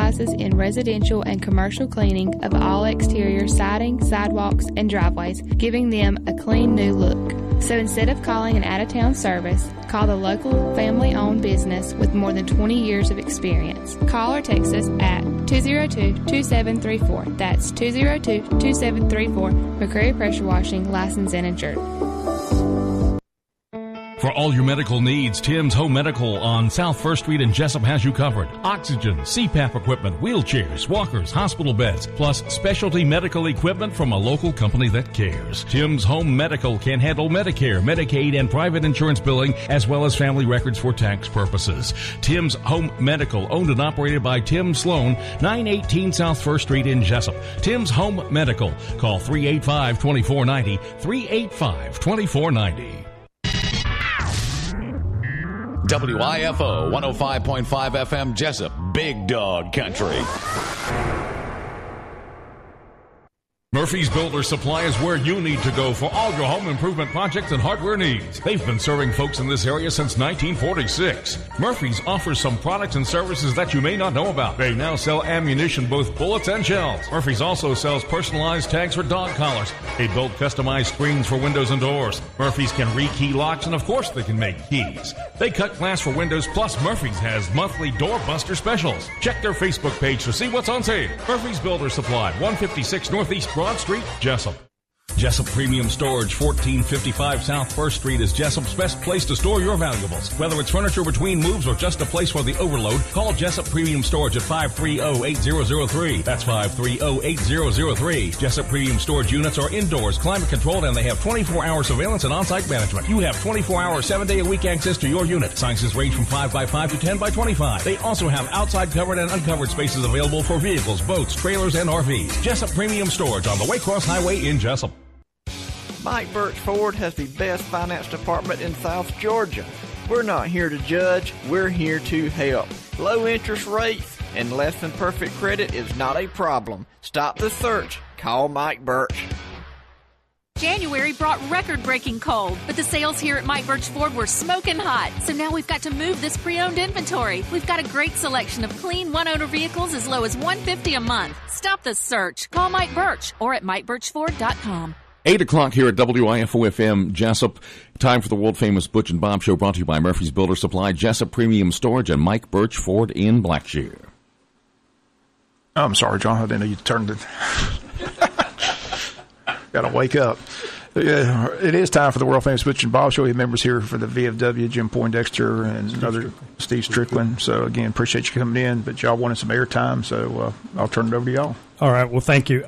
specializes in residential and commercial cleaning of all exterior siding, sidewalks, and driveways, giving them a clean new look. So instead of calling an out-of-town service, call the local family-owned business with more than 20 years of experience. Call or text us at 202-2734. That's 202-2734. McCreary Pressure Washing, licensed and insured. For all your medical needs, Tim's Home Medical on South 1st Street in Jessup has you covered. Oxygen, CPAP equipment, wheelchairs, walkers, hospital beds, plus specialty medical equipment from a local company that cares. Tim's Home Medical can handle Medicare, Medicaid, and private insurance billing, as well as family records for tax purposes. Tim's Home Medical, owned and operated by Tim Sloan, 918 South 1st Street in Jessup. Tim's Home Medical. Call 385-2490, 385-2490. WIFO 105.5 FM Jessup, Big Dog Country. Murphy's Builder Supply is where you need to go for all your home improvement projects and hardware needs. They've been serving folks in this area since 1946. Murphy's offers some products and services that you may not know about. They now sell ammunition, both bullets and shells. Murphy's also sells personalized tags for dog collars. They build customized screens for windows and doors. Murphy's can rekey locks, and of course they can make keys. They cut glass for windows, plus Murphy's has monthly door buster specials. Check their Facebook page to see what's on sale. Murphy's Builder Supply, 156 Northeast Broad Street, Jessup. Jessup Premium Storage, 1455 South 1st Street is Jessup's best place to store your valuables. Whether it's furniture between moves or just a place for the overload, call Jessup Premium Storage at 530-8003. That's 530-8003. Jessup Premium Storage units are indoors, climate controlled, and they have 24-hour surveillance and on-site management. You have 24-hour, 7-day-a-week access to your unit. Sizes range from 5x5 to 10x25. They also have outside covered and uncovered spaces available for vehicles, boats, trailers, and RVs. Jessup Premium Storage on the Waycross Highway in Jessup. Mike Birch Ford has the best finance department in South Georgia. We're not here to judge, we're here to help. Low interest rates and less than perfect credit is not a problem. Stop the search. Call Mike Birch. January brought record-breaking cold, but the sales here at Mike Birch Ford were smoking hot. So now we've got to move this pre-owned inventory. We've got a great selection of clean one-owner vehicles as low as $150 a month. Stop the search. Call Mike Birch or at MikeBirchFord.com. 8 o'clock here at WIFO-FM Jessup. Time for the world-famous Butch and Bob Show, brought to you by Murphy's Builder Supply, Jessup Premium Storage, and Mike Birch Ford in Blackshear. Oh, I'm sorry, John. I didn't know you turned it. Got to wake up. It is time for the world-famous Butch and Bob Show. We have members here for the VFW, Jim Poindexter and Steve Strickland. So, again, appreciate you coming in. But y'all wanted some airtime, so I'll turn it over to y'all. All right. Well, thank you.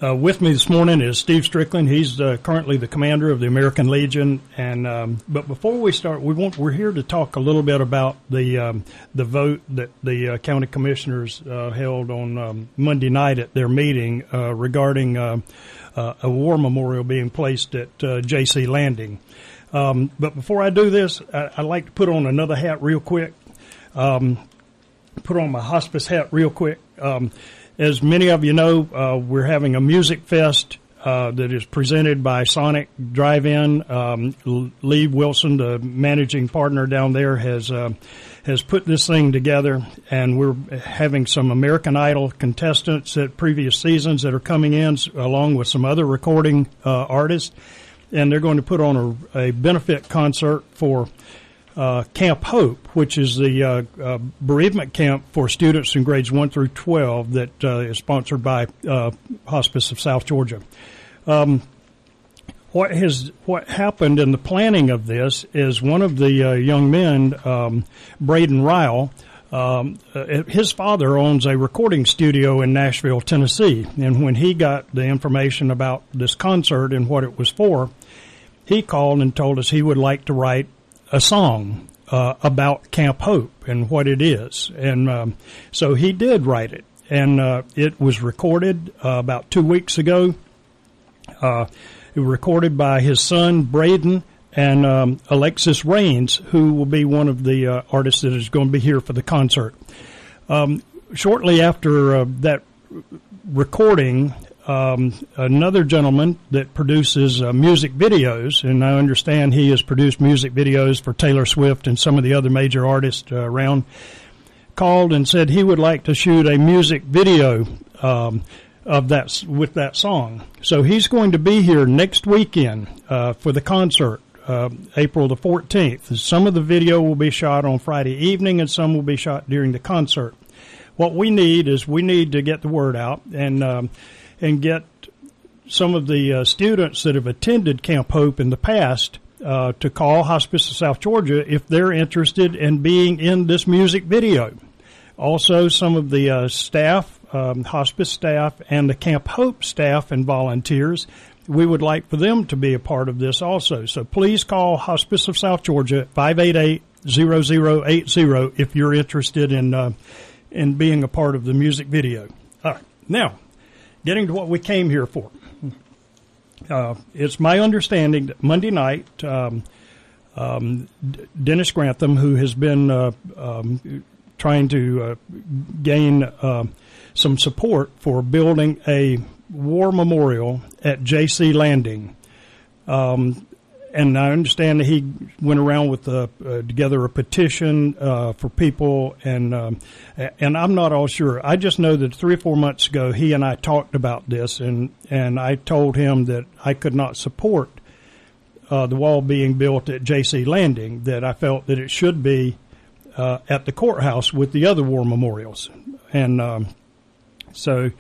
With me this morning is Steve Strickland. He's currently the commander of the American Legion. And but before we start, we're here to talk a little bit about the vote that the county commissioners held on Monday night at their meeting regarding a war memorial being placed at J.C. Landing. But before I do this, I'd like to put on another hat real quick. Put on my hospice hat real quick. As many of you know, we're having a music fest that is presented by Sonic Drive-In. Lee Wilson, the managing partner down there, has put this thing together, and we're having some American Idol contestants at previous seasons that are coming in, along with some other recording artists, and they're going to put on a benefit concert for Camp Hope, which is the bereavement camp for students in grades 1 through 12 that is sponsored by Hospice of South Georgia. What happened in the planning of this is one of the young men, Braden Ryle, his father owns a recording studio in Nashville, Tennessee, and when he got the information about this concert and what it was for, he called and told us he would like to write a song about Camp Hope and what it is. And so he did write it. And it was recorded about 2 weeks ago. It was recorded by his son, Braden, and Alexis Raines, who will be one of the artists that is going to be here for the concert. Shortly after that recording, another gentleman that produces music videos, and I understand he has produced music videos for Taylor Swift and some of the other major artists around, called and said he would like to shoot a music video of that with that song. So he's going to be here next weekend for the concert, April the 14th. Some of the video will be shot on Friday evening, and some will be shot during the concert. What we need to get the word out and get some of the students that have attended Camp Hope in the past to call Hospice of South Georgia if they're interested in being in this music video. Also, some of the staff, hospice staff, and the Camp Hope staff and volunteers, we would like for them to be a part of this also. So please call Hospice of South Georgia at 588-0080 if you're interested in being a part of the music video. All right. Now, getting to what we came here for. It's my understanding that Monday night, Dennis Grantham, who has been trying to gain some support for building a war memorial at J.C. Landing. And I understand that he went around with together a petition for people, and I'm not all sure. I just know that 3 or 4 months ago he and I talked about this, and I told him that I could not support the wall being built at J.C. Landing, that I felt that it should be at the courthouse with the other war memorials. And so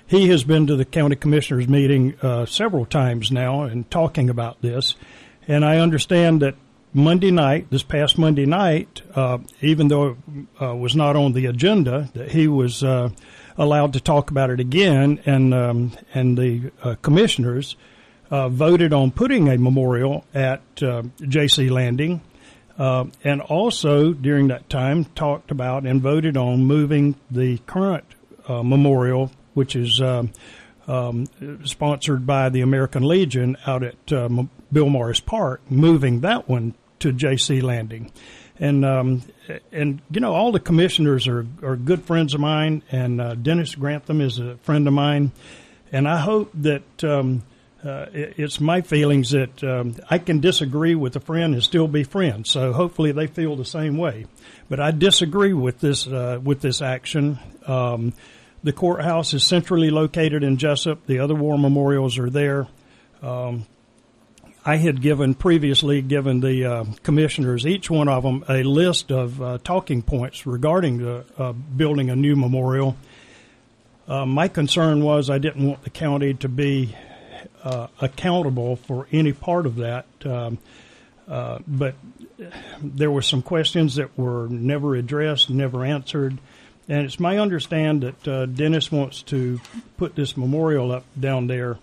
he has been to the county commissioners meeting several times now and talking about this. And I understand that this past Monday night, even though it was not on the agenda, that he was allowed to talk about it again, and the commissioners voted on putting a memorial at J.C. Landing, and also during that time talked about and voted on moving the current memorial, which is sponsored by the American Legion out at Bill Morris Park, moving that one to J.C. Landing. And all the commissioners are good friends of mine, and Dennis Grantham is a friend of mine. And I hope that it's my feelings that I can disagree with a friend and still be friends. So hopefully they feel the same way. But I disagree with this action. The courthouse is centrally located in Jessup. The other war memorials are there. I had previously given the commissioners, each one of them, a list of talking points regarding the building a new memorial. My concern was I didn't want the county to be accountable for any part of that, but there were some questions that were never addressed, never answered. And it's my understanding that Dennis wants to put this memorial up down there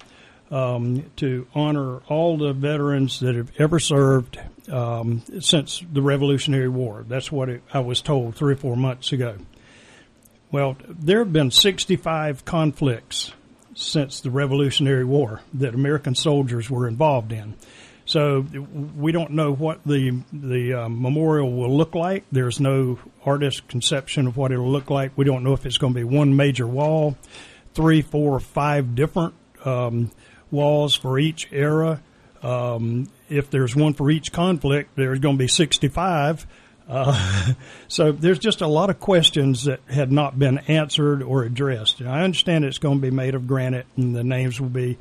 to honor all the veterans that have ever served since the Revolutionary War. That's what I was told 3 or 4 months ago. Well, there have been 65 conflicts since the Revolutionary War that American soldiers were involved in. So we don't know what the memorial will look like. There's no artist conception of what it'll look like. We don't know if it's going to be one major wall, 3, 4, 5 different walls for each era. If there's one for each conflict, there's going to be 65. So there's just a lot of questions that had not been answered or addressed. And I understand it's going to be made of granite, and the names will be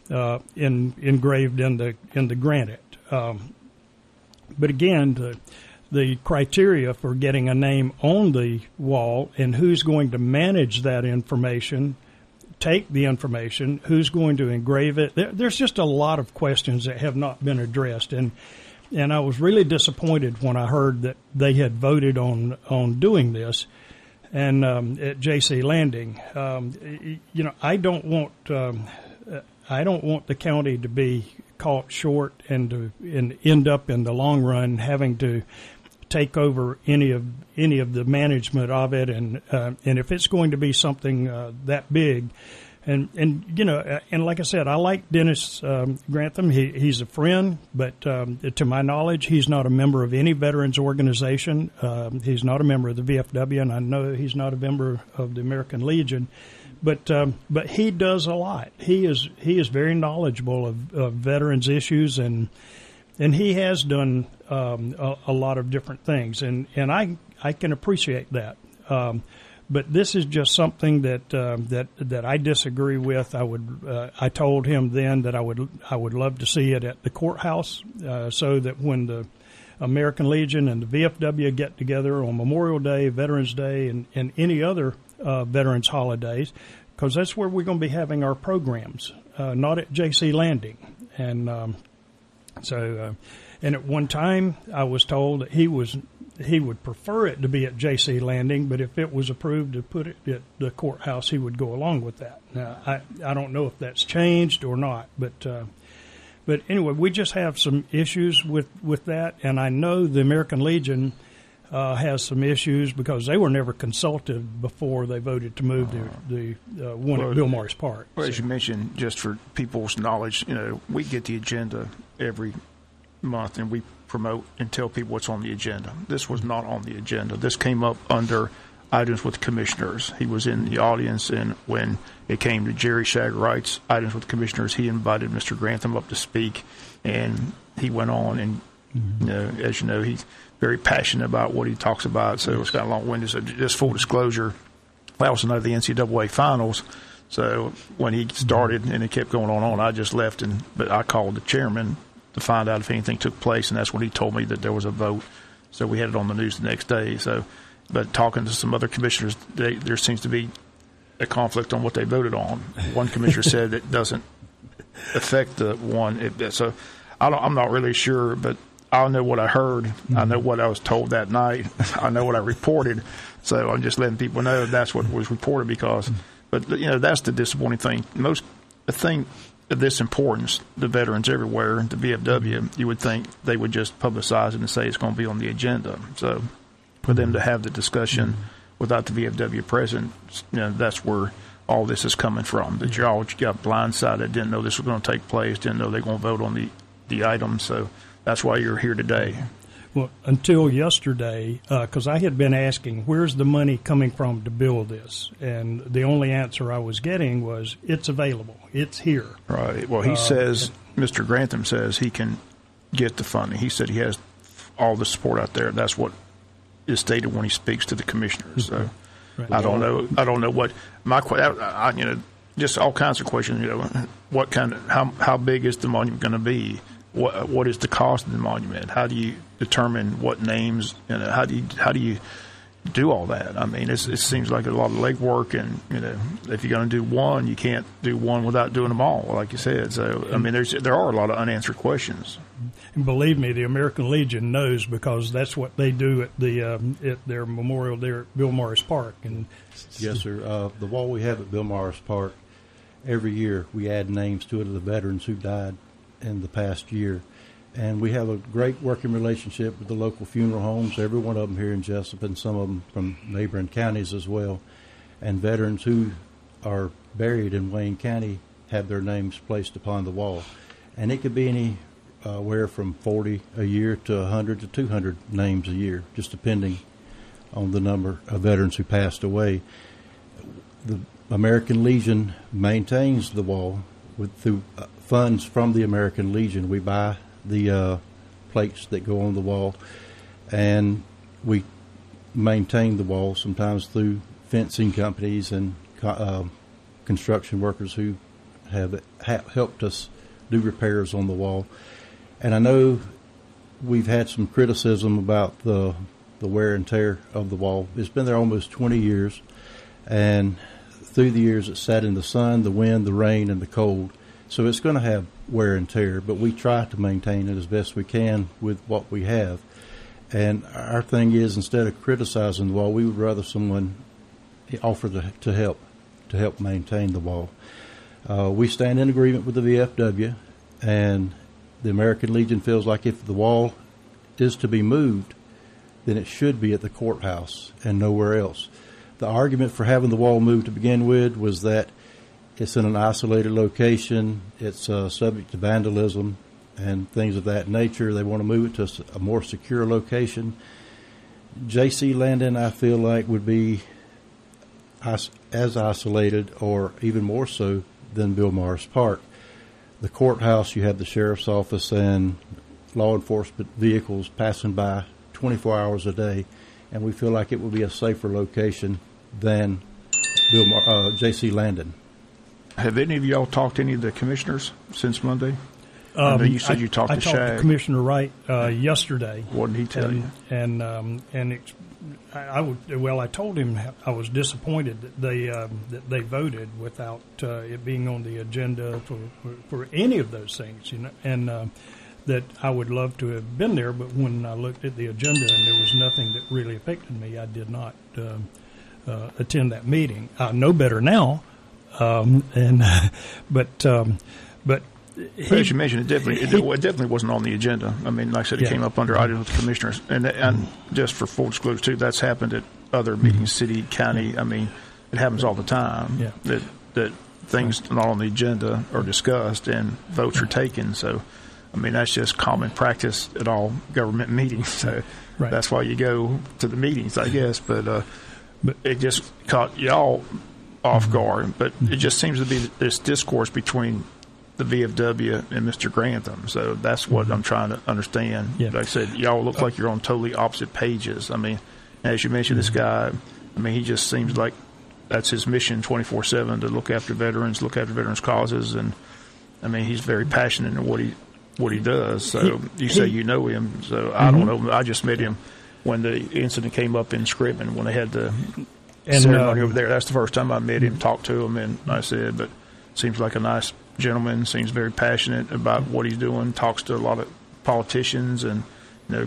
engraved in the granite. But again, the criteria for getting a name on the wall and who's going to manage that information, take the information, who's going to engrave it. There's just a lot of questions that have not been addressed. And I was really disappointed when I heard that they had voted on doing this. And at J.C. Landing, I don't want the county to be caught short and end up in the long run having to take over any of the management of it, and if it's going to be something that big, and like I said, I like Dennis Grantham. He's a friend, but to my knowledge, he's not a member of any veterans organization. He's not a member of the VFW, and I know he's not a member of the American Legion. But he does a lot. He is very knowledgeable of veterans issues, and he has done a lot of different things, and I can appreciate that. But this is just something that I disagree with. I told him then that I would love to see it at the courthouse, so that when the American Legion and the VFW get together on Memorial Day, Veterans Day, and any other veterans holidays, because that's where we're going to be having our programs, not at J.C. Landing. And and at one time I was told that he would prefer it to be at J.C. Landing, but if it was approved to put it at the courthouse, he would go along with that. Now, I don't know if that's changed or not, but anyway, we just have some issues with that, and I know the American Legion has some issues because they were never consulted before they voted to move the one at Bill Morris Park. Well, as you mentioned, just for people's knowledge, we get the agenda every month, and we promote and tell people what's on the agenda. This was not on the agenda. This came up under items with commissioners. He was in the audience, and when it came to Jerry Shagarite's items with commissioners, he invited Mr. Grantham up to speak, and he went on, and as you know, he's very passionate about what he talks about, so it's got a long-winded. So just full disclosure, I also know the NCAA finals, so when he started and it kept going on, I just left, but I called the chairman to find out if anything took place, and that's when he told me that there was a vote. So we had it on the news the next day. So, but talking to some other commissioners, there seems to be a conflict on what they voted on. One commissioner said it doesn't affect the one. So I'm not really sure, but I know what I heard. Mm-hmm. I know what I was told that night. I know what I reported. So I'm just letting people know that's what was reported because, but that's the disappointing thing. The thing of this importance, the veterans everywhere, the VFW, you would think they would just publicize it and say it's going to be on the agenda. So for them to have the discussion without the VFW present, that's where all this is coming from. That you all got blindsided, didn't know this was going to take place, didn't know they were going to vote on the item. So that's why you're here today. Well, until yesterday, because I had been asking, where's the money coming from to build this? And the only answer I was getting was, it's available. It's here. Right. Well, he says, Mr. Grantham says he can get the funding. He said he has all the support out there. That's what is stated when he speaks to the commissioners. So right. I don't know what my just all kinds of questions. What kind of how big is the monument going to be? What is the cost of the monument? How do you determine what names? How do you do all that? I mean, it seems like a lot of legwork, and if you're going to do one, you can't do one without doing them all, like you said. So, I mean, there are a lot of unanswered questions. And believe me, the American Legion knows because that's what they do at their memorial there at Bill Morris Park. And yes, sir. The wall we have at Bill Morris Park, every year we add names to it of the veterans who died in the past year, and we have a great working relationship with the local funeral homes, every one of them here in Jessup, and some of them from neighboring counties as well. And veterans who are buried in Wayne County have their names placed upon the wall, and it could be anywhere from 40 a year to 100 to 200 names a year, just depending on the number of veterans who passed away. The American Legion maintains the wall through funds from the American Legion. We buy the plates that go on the wall, and we maintain the wall sometimes through fencing companies and construction workers who have helped us do repairs on the wall. And I know we've had some criticism about the wear and tear of the wall. It's been there almost 20 years, and through the years it sat in the sun, the wind, the rain, and the cold. So it's going to have wear and tear, but we try to maintain it as best we can with what we have. And our thing is, instead of criticizing the wall, we would rather someone offer to help maintain the wall. We stand in agreement with the VFW, and the American Legion feels like if the wall is to be moved, then it should be at the courthouse and nowhere else. The argument for having the wall moved to begin with was that it's in an isolated location, it's subject to vandalism and things of that nature. They want to move it to a more secure location. J.C. Landon, I feel like, would be as isolated or even more so than Bill Morris Park. The courthouse, you have the sheriff's office and law enforcement vehicles passing by 24 hours a day. and we feel like it would be a safer location than J.C. Landon. Have any of y'all talked to any of the commissioners since Monday? I know you said you talked to Shag. I talked to Commissioner Wright yesterday. What did he tell you? I told him I was disappointed that they voted without it being on the agenda for any of those things, and that I would love to have been there. But when I looked at the agenda and there was nothing that really affected me, I did not attend that meeting. I know better now, but. As you mentioned, it definitely wasn't on the agenda. I mean, like I said, it came up under items with the commissioners. And just for full disclosure, too, that's happened at other meetings, city, county. I mean, it happens all the time that things not on the agenda are discussed and votes are taken. So, I mean, that's just common practice at all government meetings. So that's why you go to the meetings, I guess. But it just caught y'all off guard. But it just seems to be this discourse between the VFW and Mr. Grantham. So that's what I'm trying to understand. Yeah. Like I said, y'all look like you're on totally opposite pages. I mean, as you mentioned, this guy, I mean, he just seems like that's his mission 24/7 to look after veterans' causes. And, I mean, he's very passionate in what he does. So you say you know him. So I don't know. I just met him when the incident came up in Scribner when they had the ceremony over there. That's the first time I met him, talked to him, and I said, but seems like a nice gentleman, seems very passionate about what he's doing, talks to a lot of politicians, and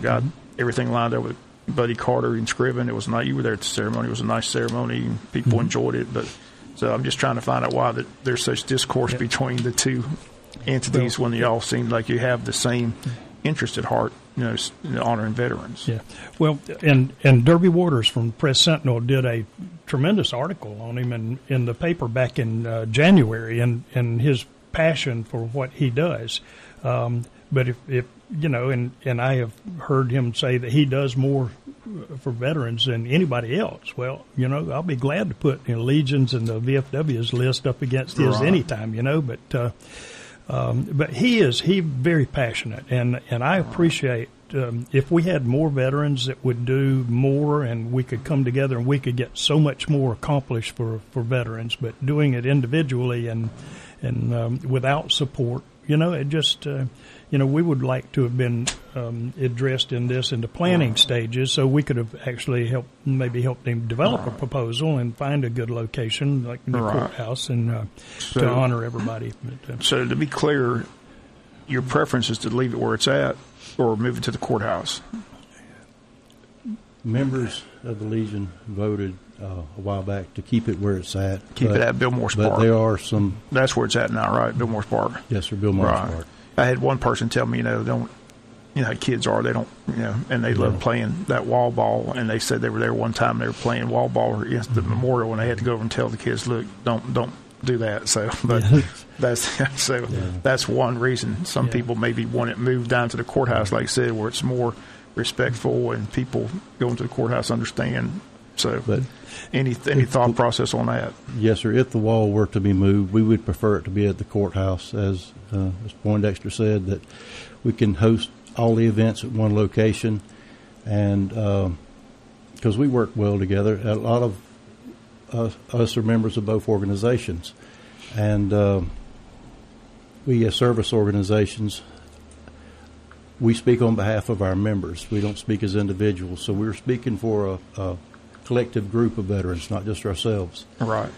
got everything lined up with Buddy Carter and Scriven. It was nice. You were there at the ceremony. It was a nice ceremony, and people enjoyed it. But so I'm just trying to find out why there's such discourse between the two entities when they all seem like you have the same interest at heart, honoring veterans. Yeah. Well, and Derby Waters from Press Sentinel did a tremendous article on him in the paper back in January, and his passion for what he does. But if and I have heard him say that he does more for veterans than anybody else. Well, I'll be glad to put Legion's and the VFW's list up against his anytime, but he's very passionate, and I appreciate if we had more veterans that would do more, and we could come together and we could get so much more accomplished for veterans. But doing it individually and without support, it just we would like to have been addressed in the planning stages, so we could have actually helped him develop a proposal and find a good location like the courthouse and to honor everybody. So to be clear, your preference is to leave it where it's at or move it to the courthouse? Members of the Legion voted a while back to keep it where it's at. Keep it at Bill Morris Park. But there are some... That's where it's at now, right? Bill Morris Park? Yes, sir, Bill Morris Park. I had one person tell me, how kids are. They don't, and they love playing that wall ball. And they said they were there one time. They were playing wall ball against the memorial, and they had to go over and tell the kids, "Look, don't do that." So, but that's one reason. Some people maybe want it moved down to the courthouse, like I said, where it's more respectful and people going to the courthouse understand. So, but any thought process on that? Yes, sir. If the wall were to be moved, we would prefer it to be at the courthouse, as Poindexter said, that we can host all the events at one location, and because we work well together. A lot of us are members of both organizations, and we as service organizations, we speak on behalf of our members. We don't speak as individuals, so we're speaking for a collective group of veterans, not just ourselves. Right.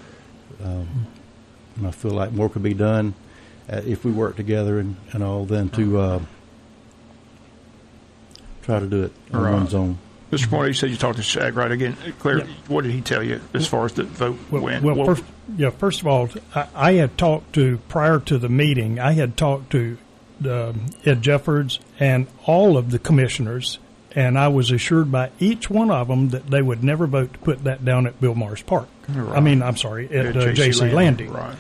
And I feel like more could be done if we work together and all, then to try to do it on one's own. Mr. Pointer, you said you talked to Shag, right? Again, Claire, what did he tell you as far as the vote went? Well, first of all, I had talked to, prior to the meeting, I had talked to Ed Jeffords and all of the commissioners, and I was assured by each one of them that they would never vote to put that down at Bill Morris Park. Right. I mean, I'm sorry, at J.C. Landing. Right.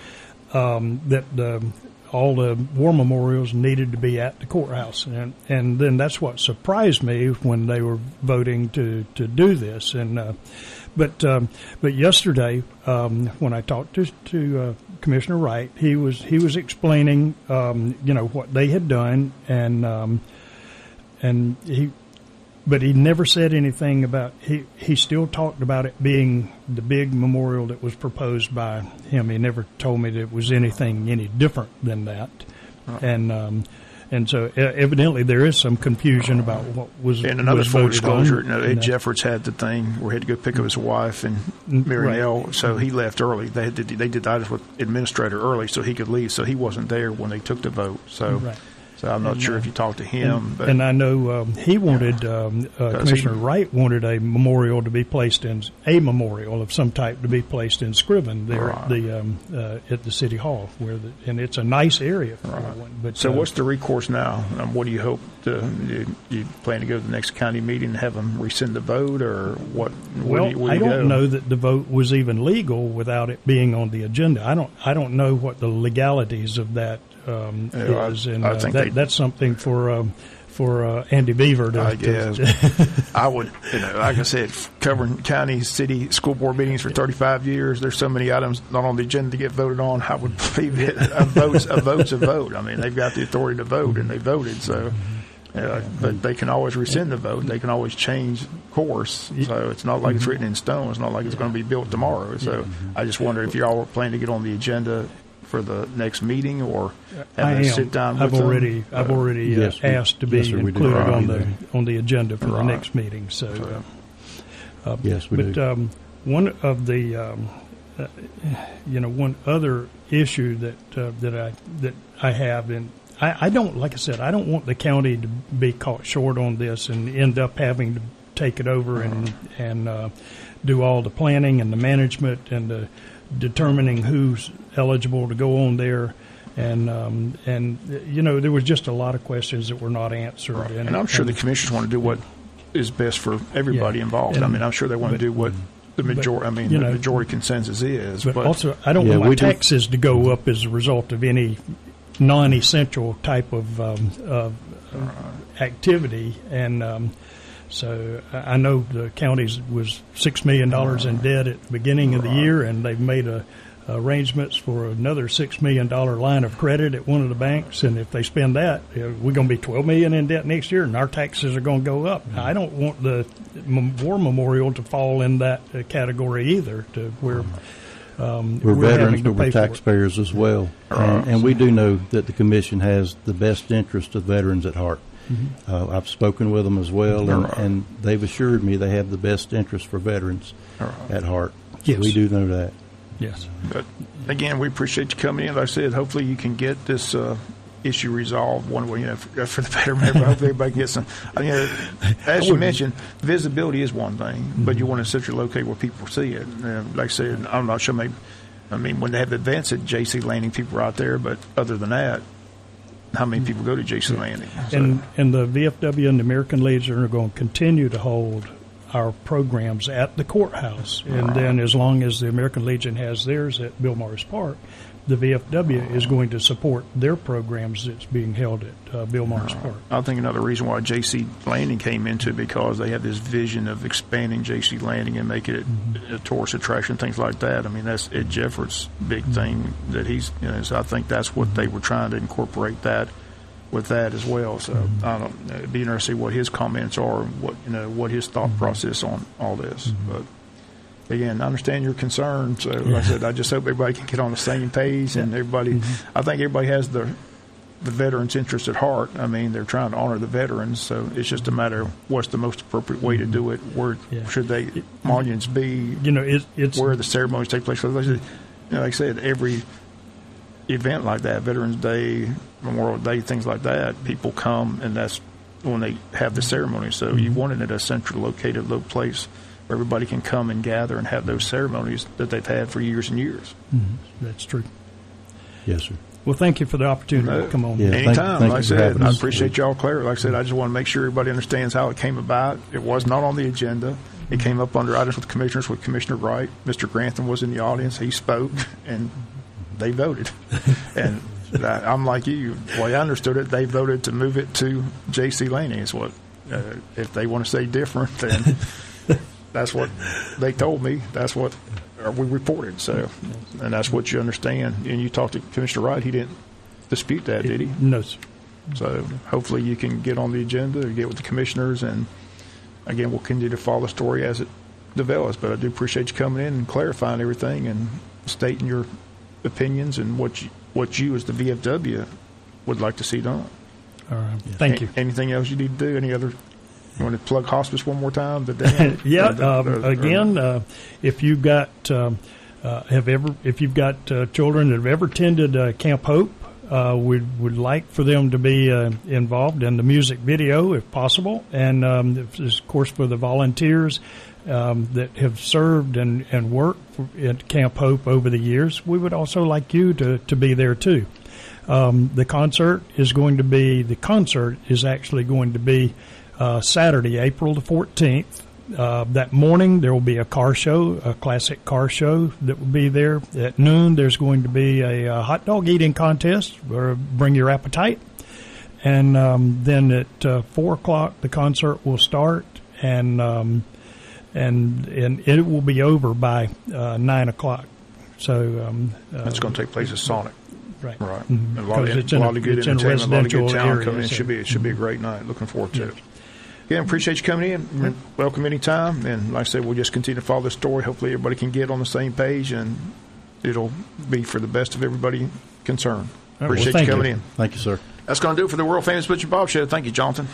That all the war memorials needed to be at the courthouse, and then that's what surprised me when they were voting to do this. And but yesterday, when I talked to Commissioner Wright, he was explaining what they had done, and he but he never said anything about. He still talked about it being the big memorial that was proposed by him. He never told me that it was anything any different than that, and so evidently there is some confusion about what was. And another full disclosure, Ed Jeffords had the thing where he had to go pick up his wife and Marianelle, so he left early. They did that with administrator early so he could leave, so he wasn't there when they took the vote. So. Right. So I'm not sure if you talked to him. And I know he wanted, Commissioner Wright wanted a memorial to be placed in, a memorial of some type to be placed in Scriven there at the City Hall, and it's a nice area for one. But, so what's the recourse now? What do you hope you plan to go to the next county meeting and have them rescind the vote, or what? Well, I don't know that the vote was even legal without it being on the agenda. I don't know what the legalities of that is, and I think that's something for Andy Beaver to. I guess I would, like I said, covering county, city, school board meetings for 35 years. There's so many items not on the agenda to get voted on. I would believe a vote's a vote. I mean, they've got the authority to vote, and they voted. So, but they can always rescind the vote. They can always change course. So it's not like it's written in stone. It's not like it's going to be built tomorrow. So I just wonder if you all were planning to get on the agenda for the next meeting, or have a sit down with them? I've already asked to be included on the agenda for the next meeting. So, yes, we do. One of the one other issue that I have, and I don't, like I said, I don't want the county to be caught short on this and end up having to take it over and do all the planning and the management and the determining who's eligible to go on there, and there was just a lot of questions that were not answered. Right. And I'm sure the commissioners want to do what is best for everybody involved. I mean, I'm sure they want to do what the majority. The majority consensus is. But also, I don't want my taxes to go up as a result of any non-essential type of activity, and. So I know the county was $6 million in debt at the beginning of the year, and they've made arrangements for another $6 million line of credit at one of the banks. And if they spend that, we're going to be $12 million in debt next year, and our taxes are going to go up. I don't want the war memorial to fall in that category either, to where we're veterans, but we're taxpayers as well. And we do know that the commission has the best interest of veterans at heart. Mm-hmm. I've spoken with them as well, and they've assured me they have the best interest for veterans at heart. Yes. We do know that. Yes. But, again, we appreciate you coming in. Like I said, hopefully you can get this issue resolved one way, for the veteran member. Hopefully everybody can get some. As you mentioned, visibility is one thing, but you want to sit locate where people see it. Like I said, I'm not sure when they have events at J.C. Landing, people are out there, but other than that, how many people go to J.C. Landing? So. And the VFW and the American Legion are going to continue to hold our programs at the courthouse. And then as long as the American Legion has theirs at Bill Morris Park, the VFW is going to support their programs that's being held at Bill Morris Park. I think another reason why J.C. Landing came into it, because they have this vision of expanding J.C. Landing and making it a tourist attraction, things like that. I mean, that's Ed Jeffords' big thing that he's, so I think that's what they were trying to incorporate that with that as well. So I don't know, it'd be interesting to see what his comments are, and what his thought process on all this. But again, I understand your concern. So like I said, I just hope everybody can get on the same page, and everybody. I think everybody has the veterans' interest at heart. I mean, they're trying to honor the veterans, so it's just a matter of what's the most appropriate way to do it. Where should they monuments be? It's where the ceremonies take place. Like I said, every event like that, Veterans Day, Memorial Day, things like that, people come, and that's when they have the ceremony. So you want it at a centrally located low place where everybody can come and gather and have those ceremonies that they've had for years and years. That's true. Yes, sir. Well, thank you for the opportunity to come on. Yeah, anytime. Like I said, I appreciate y'all clarity. Like I said, I just want to make sure everybody understands how it came about. It was not on the agenda. It came up under items with commissioners, with Commissioner Wright. Mr. Grantham was in the audience. He spoke, and they voted. And I'm like you. The way I understood it, they voted to move it to J.C. Landing. Is what, if they want to say different, then that's what they told me. That's what we reported. So, and that's what you understand. And you talked to Commissioner Wright. He didn't dispute that, did he? No, sir. So hopefully you can get on the agenda or get with the commissioners and again, we'll continue to follow the story as it develops. But I do appreciate you coming in and clarifying everything and stating your opinions and what you as the VFW would like to see done. All right. Thank you. Anything else you need to do? Any other? You want to plug hospice one more time? If you've got if you've got children that have ever attended Camp Hope, we would like for them to be involved in the music video if possible, and of course for the volunteers that have served and worked at Camp Hope over the years, we would also like you to be there too. The concert is actually going to be Saturday, April the 14th. That morning there will be a classic car show that will be there. At noon there's going to be a hot dog eating contest, or bring your appetite. And then at 4 o'clock the concert will start, and it will be over by 9 o'clock. So that's going to take place at Sonic. Right. Mm-hmm. A lot of good entertainment, a lot of good talent coming in. It should be a great night. Looking forward to it. Again, appreciate you coming in. Welcome anytime. And like I said, we'll just continue to follow this story. Hopefully everybody can get on the same page, and it'll be for the best of everybody concerned. Appreciate you coming in. Thank you, sir. That's going to do it for the world-famous Butch and Bob Show. Thank you, Jonathan.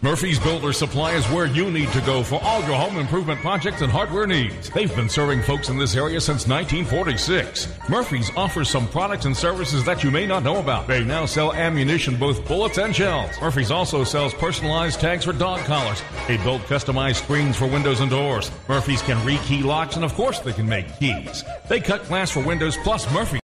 Murphy's Builder Supply is where you need to go for all your home improvement projects and hardware needs. They've been serving folks in this area since 1946. Murphy's offers some products and services that you may not know about. They now sell ammunition, both bullets and shells. Murphy's also sells personalized tags for dog collars. They build customized screens for windows and doors. Murphy's can rekey locks, and of course they can make keys. They cut glass for windows, plus Murphy